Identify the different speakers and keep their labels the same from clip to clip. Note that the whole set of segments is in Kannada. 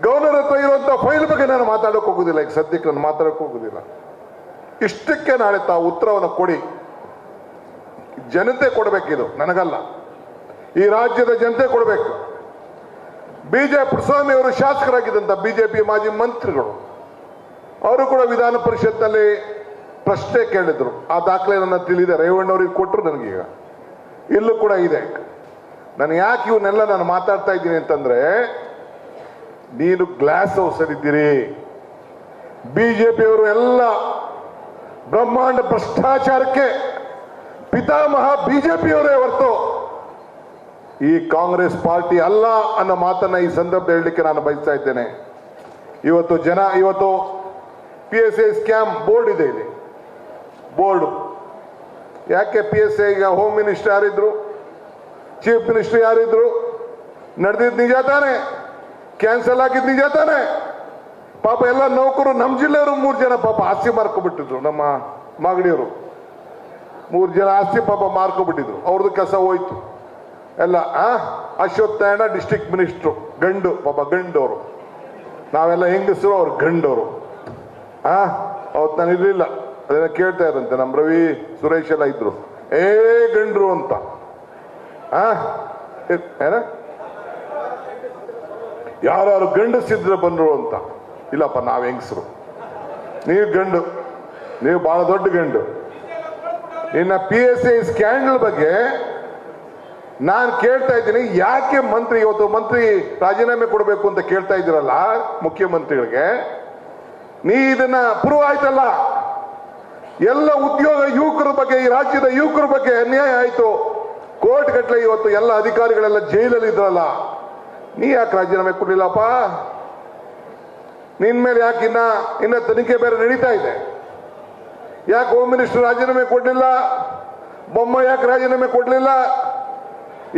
Speaker 1: ಗವರ್ನರ್ ಹತ್ರ ಇರುವಂತ ಫೈಲ್ ಬಗ್ಗೆ ನಾನು ಮಾತಾಡೋಕೆ ಹೋಗುದಿಲ್ಲ. ಈಗ ಸದ್ಯಕ್ಕೆ ನಾನು ಮಾತಾಡೋಕೆ ಹೋಗುದಿಲ್ಲ. ಇಷ್ಟಕ್ಕೆ ನಾಳೆ ತಾವು ಉತ್ತರವನ್ನು ಕೊಡಿ. ಜನತೆ ಕೊಡಬೇಕಿದು, ನನಗಲ್ಲ, ಈ ರಾಜ್ಯದ ಜನತೆ ಕೊಡಬೇಕು. ಬಿಜೆಪಿ ಸ್ವಾಮಿ ಅವರು ಶಾಸಕರಾಗಿದ್ದಂತ ಬಿಜೆಪಿ ಮಾಜಿ ಮಂತ್ರಿಗಳು ಅವರು ಕೂಡ ವಿಧಾನ ಪರಿಷತ್ನಲ್ಲಿ ಪ್ರಶ್ನೆ ಕೇಳಿದ್ರು. ಆ ದಾಖಲೆ ನನ್ನ ತಿಳಿದೆ, ರೇವಣ್ಣವ್ರಿಗೆ ಕೊಟ್ಟರು ನನಗೀಗ, ಇಲ್ಲೂ ಕೂಡ ಇದೆ. ನಾನು ಯಾಕೆ ಇವನ್ನೆಲ್ಲ ನಾನು ಮಾತಾಡ್ತಾ ಇದ್ದೀನಿ ಅಂತಂದ್ರೆ, ನೀನು ಗ್ಲಾಸ್ ಹೌಸ್ ಅಲ್ಲಿದ್ದೀರಿ. ಬಿಜೆಪಿಯವರು ಎಲ್ಲ ಬ್ರಹ್ಮಾಂಡ ಭ್ರಷ್ಟಾಚಾರಕ್ಕೆ ಪಿತಾಮಹ ಬಿಜೆಪಿಯವರೇ ಹೊರತು ಈ ಕಾಂಗ್ರೆಸ್ ಪಾರ್ಟಿ ಅಲ್ಲ ಅನ್ನೋ ಮಾತನ್ನ ಈ ಸಂದರ್ಭದಲ್ಲಿ ಹೇಳಲಿಕ್ಕೆ ನಾನು ಬಯಸ್ತಾ ಇದ್ದೇನೆ. ಇವತ್ತು PSI ಸ್ಕ್ಯಾಮ್ ಬೋರ್ಡ್ ಇದೆ ಇಲ್ಲಿ, ಬೋರ್ಡ್ ಯಾಕೆ PSI ಈಗ ಹೋಮ್ ಮಿನಿಸ್ಟರ್ ಯಾರಿದ್ರು, ಚೀಫ್ ಮಿನಿಸ್ಟರ್ ಯಾರಿದ್ರು, ನಡೆದಿದ್ದು ನಿಜ ತಾನೆ, ಕ್ಯಾನ್ಸಲ್ ಆಗಿದ್ದು ನಿಜ ತಾನೆ. ಪಾಪ ಎಲ್ಲ ನೌಕರು ನಮ್ಮ ಜಿಲ್ಲೆಯವರು 3 ಜನ ಪಾಪ ಆಸ್ತಿ ಮಾರ್ಕೊಬಿಟ್ಟಿದ್ರು. ನಮ್ಮ ಮಾಗಡಿಯವರು 3 ಜನ ಆಸ್ತಿ ಪಾಪ ಮಾರ್ಕೊಬಿಟ್ಟಿದ್ರು. ಅವ್ರದ್ದು ಕೆಲಸ ಹೋಯ್ತು ಎಲ್ಲ. ಅಶ್ವತ್ಥ ನಾರಾಯಣ ಡಿಸ್ಟ್ರಿಕ್ಟ್ ಮಿನಿಸ್ಟ್ರು, ಗಂಡು, ಪಾಪ ಗಂಡವರು. ನಾವೆಲ್ಲ ಹೆಂಗಸರು, ಅವ್ರು ಗಂಡವರು. ಅವತ್ತು ನಾನು ಇರ್ಲಿಲ್ಲ, ಅದನ್ನ ಕೇಳ್ತಾ ಇರಂತೆ ನಮ್ಮ ರವಿ ಸುರೇಶ್ ಎಲ್ಲ ಇದ್ರು, ಗಂಡ್ರು ಅಂತ. ಏನ ಯಾರು ಗಂಡಸಿದ್ರೆ ಬಂದ್ರು ಅಂತ. ಇಲ್ಲಪ್ಪ, ನಾವ್ ಹೆಂಗಸರು, ನೀವು ಗಂಡು, ನೀವು ಬಹಳ ದೊಡ್ಡ ಗಂಡು. ಇನ್ನ PSI ಸ್ಕ್ಯಾಂಡಲ್ ಬಗ್ಗೆ ನಾನು ಕೇಳ್ತಾ ಇದ್ದೀನಿ, ಯಾಕೆ ಇವತ್ತು ಮಂತ್ರಿ ರಾಜೀನಾಮೆ ಕೊಡಬೇಕು ಅಂತ ಕೇಳ್ತಾ ಇದ್ದೀರಲ್ಲ ಮುಖ್ಯಮಂತ್ರಿಗಳಿಗೆ, ನೀ ಇದನ್ನ ಪ್ರೂವ್ ಆಯ್ತಲ್ಲ. ಎಲ್ಲ ಉದ್ಯೋಗ ಯುವಕರ ಬಗ್ಗೆ, ಈ ರಾಜ್ಯದ ಯುವಕರ ಬಗ್ಗೆ ಅನ್ಯಾಯ ಆಯ್ತು. ಕೋರ್ಟ್ ಗಟ್ಟಲೆ ಇವತ್ತು ಎಲ್ಲ ಅಧಿಕಾರಿಗಳೆಲ್ಲ ಜೈಲಲ್ಲಿ ಇದ್ರಲ್ಲ, ನೀ ಯಾಕೆ ರಾಜೀನಾಮೆ ಕೊಡ್ಲಿಲ್ಲಪ್ಪ? ನಿನ್ ಮೇಲೆ ಯಾಕೆ ಇನ್ನ ತನಿಖೆ ಬೇರೆ ನಡೀತಾ ಇದೆ. ಯಾಕೆ ಹೋಮ್ ಮಿನಿಸ್ಟರ್ ರಾಜೀನಾಮೆ ಕೊಡ್ಲಿಲ್ಲ? ಬೊಮ್ಮ ಯಾಕೆ ರಾಜೀನಾಮೆ ಕೊಡ್ಲಿಲ್ಲ?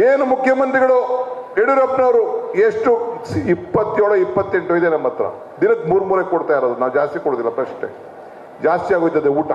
Speaker 1: ಏನು ಮುಖ್ಯಮಂತ್ರಿಗಳು ಯಡಿಯೂರಪ್ಪನವರು ಎಷ್ಟು 27-28 ಇದೆ ನಮ್ಮ ಹತ್ರ. ದಿನಕ್ಕೆ 3 ಕೊಡ್ತಾ ಇರೋದು. ನಾವು ಜಾಸ್ತಿ ಕೊಡೋದಿಲ್ಲ, ಪ್ರಶ್ನೆ ಜಾಸ್ತಿ ಆಗೋಯ್ತದೆ ಊಟ.